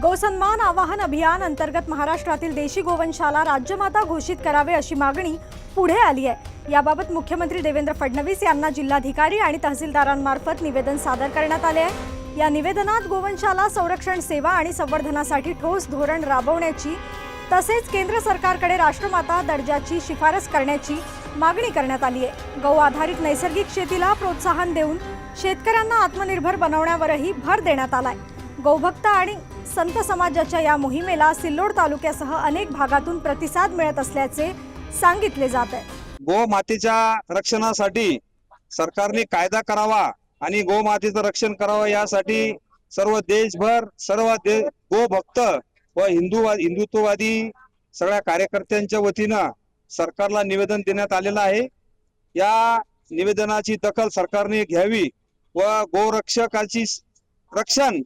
गौसन्मान आवाहन अभियान अंतर्गत महाराष्ट्रातील देशी गोवंशाला राज्यमाता घोषित करावे अशी मागणी पुढे आली आहे। याबाबत मुख्यमंत्री देवेंद्र फडणवीस यांना जिल्हाधिकारी आणि तहसीलदारांमार्फत निवेदन सादर करण्यात आले आहे। या निवेदनात गोवंशाला संरक्षण सेवा आणि संवर्धनासाठी ठोस धोरण राबवण्याची तसेच केंद्र सरकारकडे राष्ट्रमाता दर्जाची शिफारस करण्याची मागणी करण्यात आली आहे। गौ आधारित नैसर्गिक शेतीला प्रोत्साहन देऊन शेतकऱ्यांना आत्मनिर्भर बनवण्यावरही भर देण्यात आलाय। गौभक्त आणि संत समाजाच्या या मोहिमेला सिल्लोड तालुक्यासह अनेक भागातून प्रतिसाद मिळत असल्याचे सांगितले जात आहे। गोमातेच्या रक्षणासाठी सरकारने कायदा करावा आणि गोमातेचं रक्षण करावं यासाठी सर्व देशभर गोभक्त व हिंदुत्ववादी सगळ्या कार्यकर्त्यांच्या वतीनं सरकारला निवेदन देण्यात आलेलं आहे। या निवेदनाची दखल सरकारने घ्यावी व गोरक्षकाची रक्षण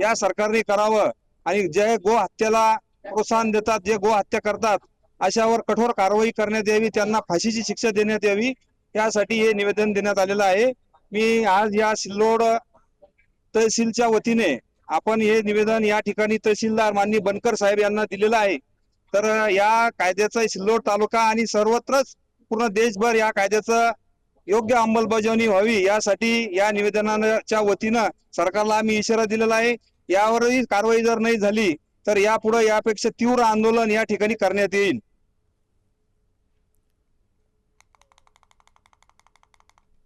या सरकारने करावं आणि जे गो हत्येला प्रोत्साहन देतात, जे गो हत्या करतात अशावर कठोर कारवाई करण्यात यावी, त्यांना फाशीची शिक्षा देण्यात यावी, यासाठी हे निवेदन देण्यात आलेलं आहे। मी आज या सिल्लोड तहसीलच्या वतीने आपण हे निवेदन या ठिकाणी तहसीलदार माननीय बनकर साहेब यांना दिलेलं आहे। तर या कायद्याचा सिल्लोड तालुका आणि सर्वत्रच पूर्ण देशभर या कायद्याचं योग्य अंमलबजावणी व्हावी यासाठी या निवेदनाच्या वतीनं सरकारला आम्ही इशारा दिलेला आहे। यावरही कारवाई जर नाही झाली तर यापुढे यापेक्षा तीव्र आंदोलन या ठिकाणी करण्यात येईल।